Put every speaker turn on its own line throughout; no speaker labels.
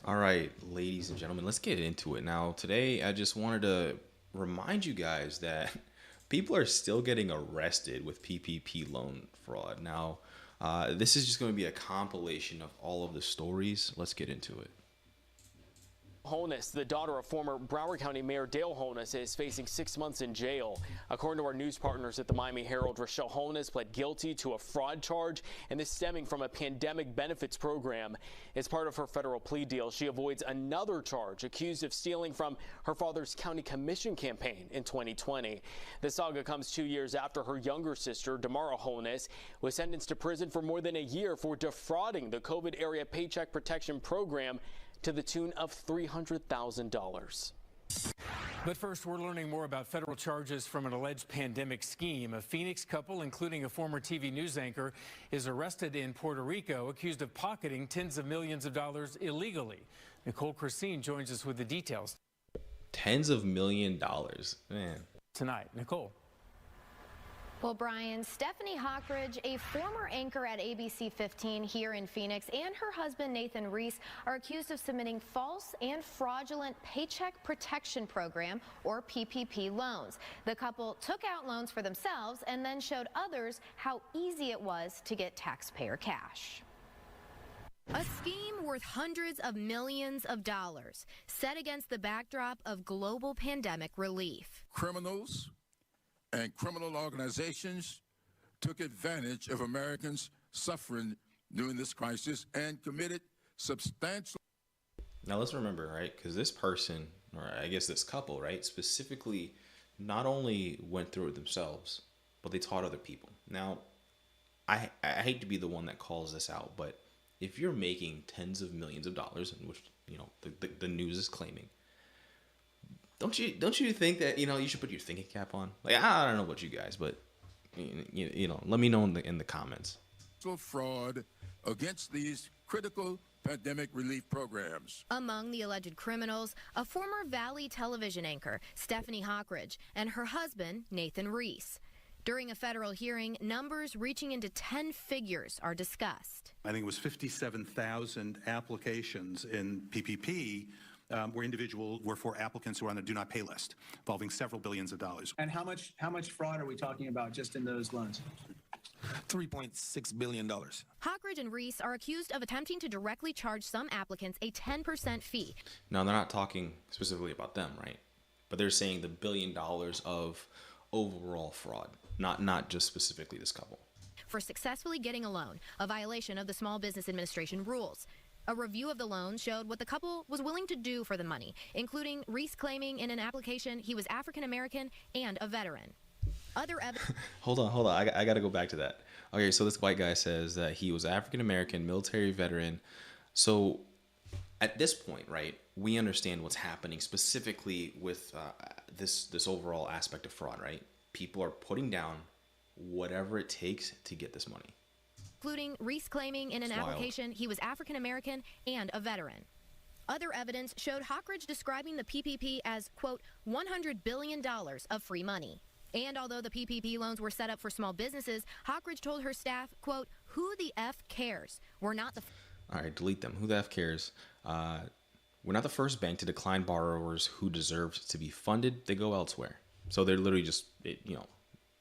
All right, ladies and gentlemen, let's get into it. Now, today I just wanted to remind you guys that people are still getting arrested with PPP loan fraud. Now, this is just going to be a compilation of all of the stories. Let's get into it.
Holness, the daughter of former Broward County Mayor Dale Holness, is facing 6 months in jail. According to our news partners at the Miami Herald, Rochelle Holness pled guilty to a fraud charge, and this stemming from a pandemic benefits program. As part of her federal plea deal, she avoids another charge, accused of stealing from her father's county commission campaign in 2020. The saga comes 2 years after her younger sister, Damara Holness, was sentenced to prison for more than a year for defrauding the COVID area Paycheck Protection Program to the tune of $300,000.
But first, we're learning more about federal charges from an alleged pandemic scheme. A Phoenix couple, including a former TV news anchor, is arrested in Puerto Rico, accused of pocketing tens of millions of dollars illegally. Nicole Christine joins us with the details.
Tens of $1,000,000, man.
Tonight, Nicole.
Well, Brian, Stephanie Hockridge, a former anchor at ABC 15 here in Phoenix, and her husband, Nathan Reese, are accused of submitting false and fraudulent Paycheck Protection Program, or PPP, loans. The couple took out loans for themselves and then showed others how easy it was to get taxpayer cash. A scheme worth hundreds of millions of dollars, set against the backdrop of global pandemic relief.
Criminals and criminal organizations took advantage of Americans suffering during this crisis and committed substantial.
Now let's remember, right? Because this person, or I guess this couple, right, specifically not only went through it themselves, but they taught other people. Now, I hate to be the one that calls this out, but if you're making tens of millions of dollars, which the news is claiming, don't you think that you should put your thinking cap on? Like, I don't know about you guys, but let me know in the comments.
Fraud against these critical pandemic relief programs.
Among the alleged criminals, a former Valley television anchor, Stephanie Hockridge, and her husband, Nathan Reese. During a federal hearing, numbers reaching into 10 figures are discussed.
I think it was 57,000 applications in PPP were for applicants who are on the do not pay list, involving several billions of dollars.
And how much fraud are we talking about just in those loans?
$3.6 billion.
Hockridge and Reese are accused of attempting to directly charge some applicants a 10% fee.
Now, they're not talking specifically about them, right? But they're saying the $1 billion of overall fraud, not just specifically this couple.
For successfully getting a loan, a violation of the Small Business Administration rules. A review of the loan showed what the couple was willing to do for the money, including Reese claiming in an application he was African American and a veteran. Other evidence.
Hold on. I got to go back to that. Okay, so this white guy says that he was African American, military veteran. So at this point, right, we understand what's happening specifically with this overall aspect of fraud, right? People are putting down whatever it takes to get this money.
Including Reese claiming in an application he was African American and a veteran. Other evidence showed Hockridge describing the PPP as, quote, $100 billion of free money. And although the PPP loans were set up for small businesses, Hockridge told her staff, quote, who the F cares? We're not the...
All right, delete them. Who the F cares? We're not the first bank to decline borrowers who deserve to be funded. They go elsewhere. So they're literally just,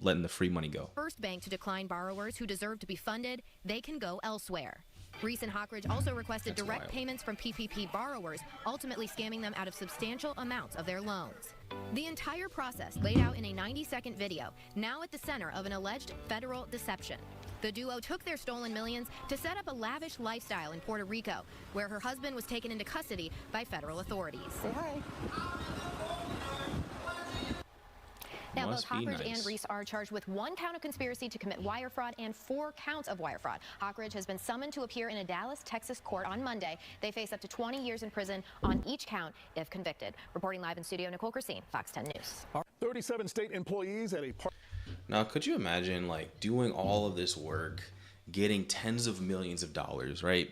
letting the free money go.
First bank to decline borrowers who deserve to be funded, they can go elsewhere. Reese and Hockridge also requested direct payments from PPP borrowers, ultimately scamming them out of substantial amounts of their loans. The entire process laid out in a 90-second video, now at the center of an alleged federal deception. The duo took their stolen millions to set up a lavish lifestyle in Puerto Rico, where her husband was taken into custody by federal authorities.
Say hi.
Now, both Hockridge and Reese are charged with 1 count of conspiracy to commit wire fraud and 4 counts of wire fraud. Hockridge has been summoned to appear in a Dallas, Texas court on Monday. They face up to 20 years in prison on each count if convicted. Reporting live in studio, Nicole Christine, Fox 10 News.
37 state employees at a park.
Now, could you imagine doing all of this work, getting tens of millions of dollars, right?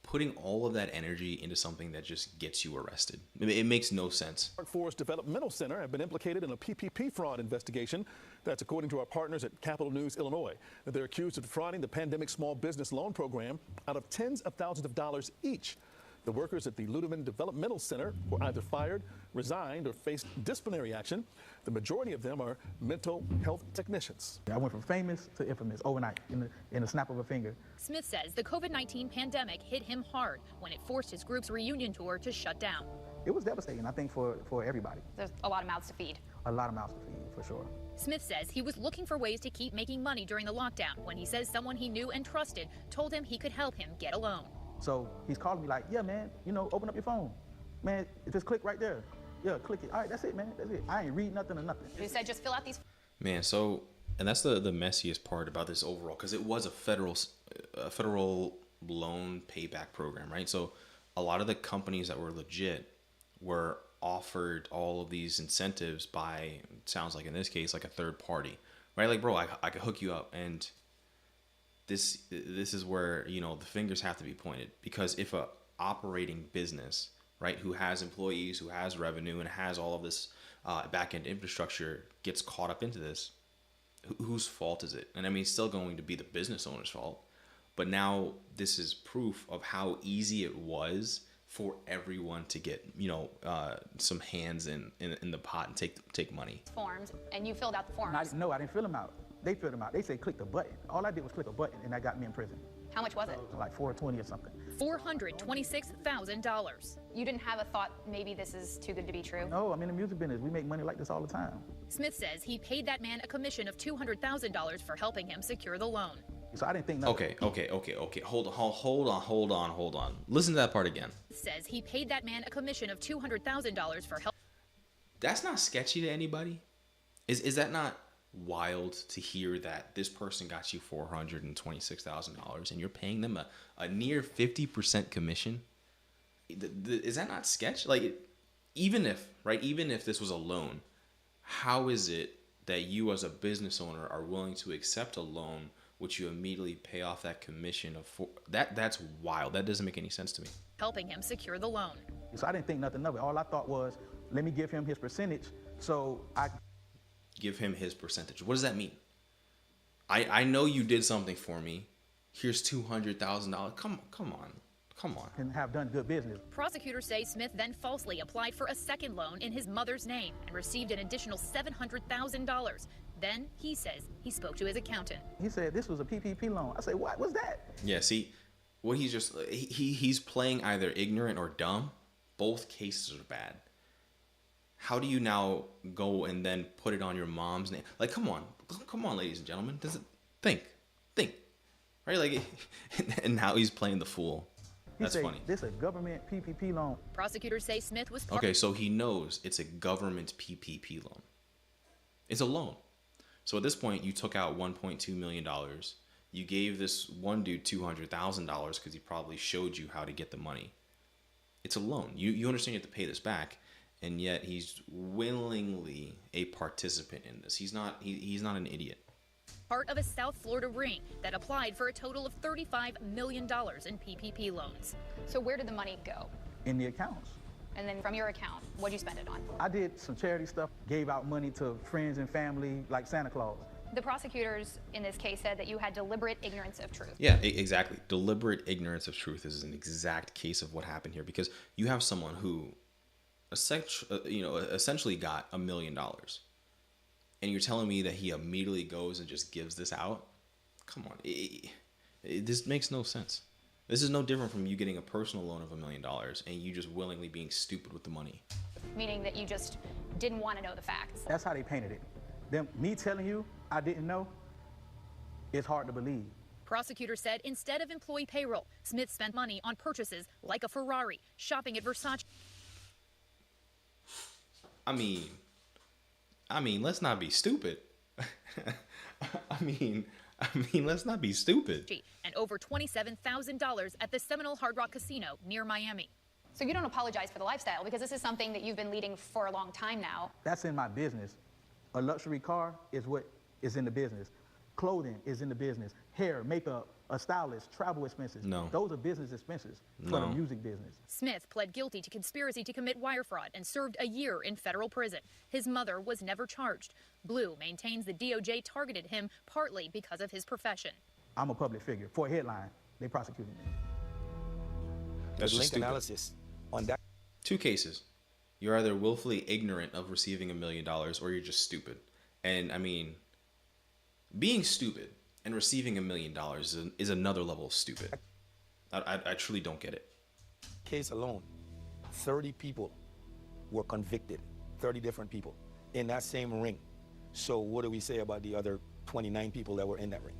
Putting all of that energy into something that just gets you arrested. It makes no sense.
Workforce Developmental Center have been implicated in a PPP fraud investigation. That's according to our partners at Capital News, Illinois. They're accused of defrauding the pandemic small business loan program out of tens of thousands of dollars each. The workers at the Ludeman Developmental Center were either fired, resigned, or faced disciplinary action. The majority of them are mental health technicians.
I went from famous to infamous overnight in the snap of a finger.
Smith says the COVID-19 pandemic hit him hard when it forced his group's reunion tour to shut down.
It was devastating, I think, for everybody.
There's a lot of mouths to feed.
A lot of mouths to feed, for sure.
Smith says he was looking for ways to keep making money during the lockdown when he says someone he knew and trusted told him he could help him get a loan.
So he's calling me like, yeah, man, open up your phone. Man, just click right there. Yeah, click it. All right, that's it, man. That's it. I ain't read nothing or nothing.
He said just fill out these.
Man, so, and that's the messiest part about this overall, because it was a federal loan payback program, right? So a lot of the companies that were legit were offered all of these incentives by, it sounds like in this case, like a third party, right? Like, bro, I could hook you up. And this is where, the fingers have to be pointed, because if a operating business, right, who has employees, who has revenue, and has all of this back-end infrastructure gets caught up into this, whose fault is it? And I mean, it's still going to be the business owner's fault. But now this is proof of how easy it was for everyone to get, some hands in the pot and take money.
Forms, and you filled out the forms.
No, I didn't fill them out. They filled them out. They said click the button. All I did was click a button, and that got me in prison.
How much was it?
Like $420 or something.
$426,000. You didn't have a thought maybe this is too good to be true?
No, I'm in the music business. We make money like this all the time.
Smith says he paid that man a commission of $200,000 for helping him secure the loan.
So I didn't think nothing.
Okay. Hold on. Listen to that part again.
Says he paid that man a commission of $200,000 for help.
That's not sketchy to anybody? Is that not wild to hear that this person got you $426,000 and you're paying them a near 50% commission? Is that not sketch? Like, even if this was a loan, how is it that you as a business owner are willing to accept a loan which you immediately pay off that commission of that's wild. That doesn't make any sense to me.
Helping him secure the loan.
So I didn't think nothing of it. All I thought was, let me give him his percentage so I
give him his percentage. What does that mean? I know you did something for me. Here's $200,000. Come on.
And have done good business.
Prosecutors say Smith then falsely applied for a second loan in his mother's name and received an additional $700,000. Then he says he spoke to his accountant.
He said this was a PPP loan. I said, what was that?
Yeah, see, what he's playing either ignorant or dumb. Both cases are bad. How do you now go and then put it on your mom's name? Like, come on, ladies and gentlemen. Does it think, right? Like, and now he's playing the fool. That's funny.
This is a government PPP loan.
Prosecutors say Smith was
okay. So he knows it's a government PPP loan. It's a loan. So at this point, you took out $1.2 million. You gave this one dude $200,000 because he probably showed you how to get the money. It's a loan. You understand you have to pay this back, and yet he's willingly a participant in this. He's not an idiot.
Part of a South Florida ring that applied for a total of $35 million in PPP loans. So where did the money go?
In the accounts.
And then from your account, what'd you spend it on?
I did some charity stuff, gave out money to friends and family like Santa Claus.
The prosecutors in this case said that you had deliberate ignorance of truth.
Yeah, exactly. Deliberate ignorance of truth is an exact case of what happened here, because you have someone who essentially got $1 million. And you're telling me that he immediately goes and just gives this out? Come on. This makes no sense. This is no different from you getting a personal loan of $1 million and you just willingly being stupid with the money.
Meaning that you just didn't want to know the facts.
That's how they painted it. Me telling you I didn't know, it's hard to believe.
Prosecutors said instead of employee payroll, Smith spent money on purchases like a Ferrari, shopping at Versace.
I mean, let's not be stupid. I mean, let's not be stupid.
And over $27,000 at the Seminole Hard Rock Casino near Miami. So you don't apologize for the lifestyle, because this is something that you've been leading for a long time now.
That's in my business. A luxury car is what is in the business. Clothing is in the business. Hair, makeup, a stylist, travel expenses.
No.
Those are business expenses for the music business.
Smith pled guilty to conspiracy to commit wire fraud and served a year in federal prison. His mother was never charged. Blue maintains the DOJ targeted him partly because of his profession.
I'm a public figure. For a headline, they prosecuted me.
That's just
link
stupid.
analysis on that.
Two cases. You're either willfully ignorant of receiving $1 million or you're just stupid. And I mean, being stupid and receiving $1 million is another level of stupid. I truly don't get it.
Case alone, 30 people were convicted, 30 different people in that same ring. So what do we say about the other 29 people that were in that ring?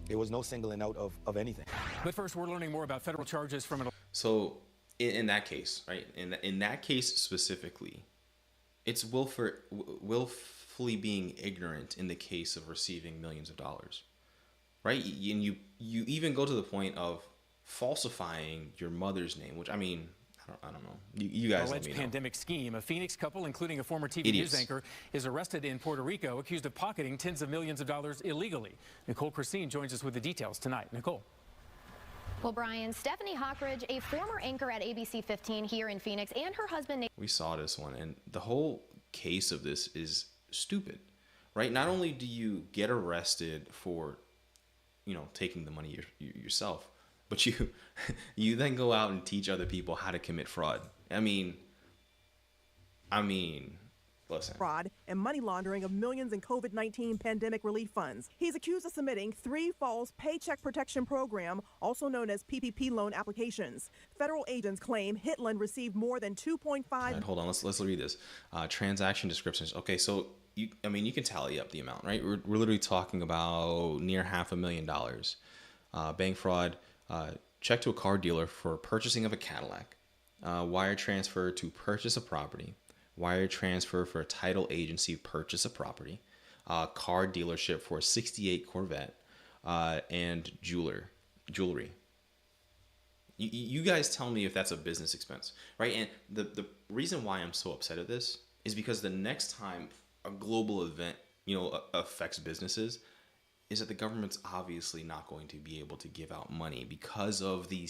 There was no singling out of anything.
But first, we're learning more about federal charges from an...
So in that case, right, in that case specifically, it's willfully being ignorant in the case of receiving millions of dollars, right? And you even go to the point of falsifying your mother's name, which I mean, I don't know. You guys let
alleged
me know.
Pandemic scheme. A Phoenix couple, including a former TV
Idiots.
news anchor, is arrested in Puerto Rico, accused of pocketing tens of millions of dollars illegally. Nicole Christine joins us with the details tonight. Nicole.
Well, Brian, Stephanie Hockridge, a former anchor at ABC 15 here in Phoenix, and her husband...
We saw this one, and the whole case of this is stupid, right? Not only do you get arrested for, taking the money yourself, but you then go out and teach other people how to commit fraud. I mean, listen.
Fraud and money laundering of millions in COVID-19 pandemic relief funds. He's accused of submitting 3 false Paycheck Protection Program, also known as PPP loan applications. Federal agents claim Hitland received more than 2.5.
Right, hold on, let's read this. Transaction descriptions. Okay, so you can tally up the amount, right? We're literally talking about near $500,000. Bank fraud. Check to a car dealer for purchasing of a Cadillac. Wire transfer to purchase a property. Wire transfer for a title agency purchase a property. Car dealership for a 68 Corvette. And jewelry. You guys tell me if that's a business expense, right? And the reason why I'm so upset at this is because the next time a global event, affects businesses, is that the government's obviously not going to be able to give out money because of the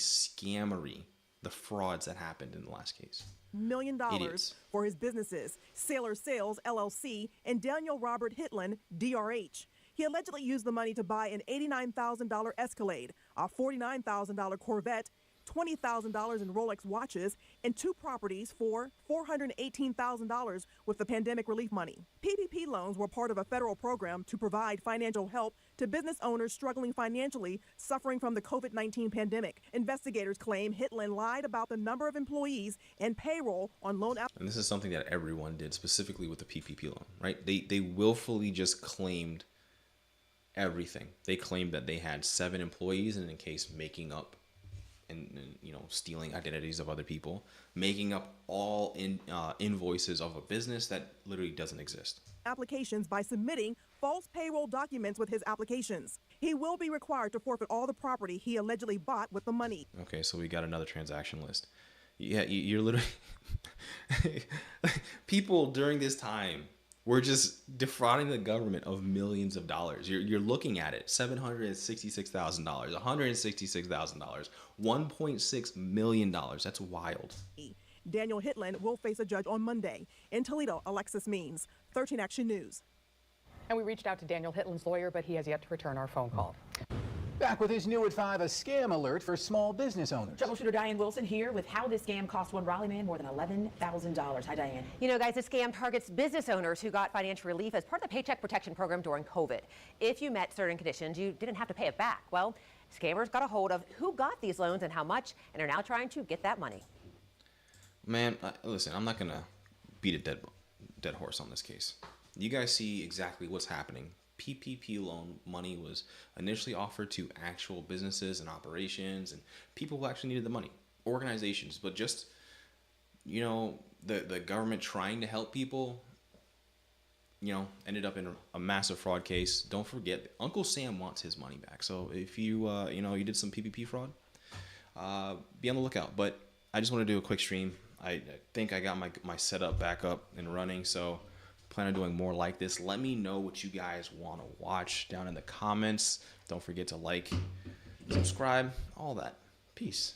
frauds that happened in the last case.
$1 million
Idiots.
for his businesses, Sailor Sales, LLC, and Daniel Robert Hitland, DRH. He allegedly used the money to buy an $89,000 Escalade, a $49,000 Corvette, $20,000 in Rolex watches, and 2 properties for $418,000 with the pandemic relief money. PPP loans were part of a federal program to provide financial help to business owners struggling financially, suffering from the COVID-19 pandemic. Investigators claim Hitland lied about the number of employees and payroll on loan applications.
And this is something that everyone did, specifically with the PPP loan, right? They willfully just claimed everything. They claimed that they had 7 employees, and in case making up and stealing identities of other people, making up all invoices of a business that literally doesn't exist.
Applications by submitting false payroll documents with his applications. He will be required to forfeit all the property he allegedly bought with the money.
Okay, so we got another transaction list. Yeah, you're literally people during this time were just defrauding the government of millions of dollars. You're looking at it: $766,000, $166,000, $1.6 million. That's wild.
Daniel Hitland will face a judge on Monday. In Toledo, Alexis Means, 13 Action News.
And we reached out to Daniel Hitland's lawyer, but he has yet to return our phone call.
Back with his new at 5, a scam alert for small business owners.
Troubleshooter Diane Wilson here with how this scam cost one Raleigh man more than $11,000. Hi, Diane.
You know, guys, this scam targets business owners who got financial relief as part of the Paycheck Protection Program during COVID. If you met certain conditions, you didn't have to pay it back. Well, scammers got a hold of who got these loans and how much, and are now trying to get that money.
Man, listen, I'm not going to beat a dead horse on this case. You guys see exactly what's happening. PPP loan money was initially offered to actual businesses and operations and people who actually needed the money, organizations, but just, the government trying to help people, ended up in a massive fraud case. Don't forget, Uncle Sam wants his money back. So if you, you did some PPP fraud, be on the lookout. But I just want to do a quick stream. I think I got my setup back up and running, so plan on doing more like this. Let me know what you guys want to watch down in the comments. Don't forget to like, subscribe, all that. Peace.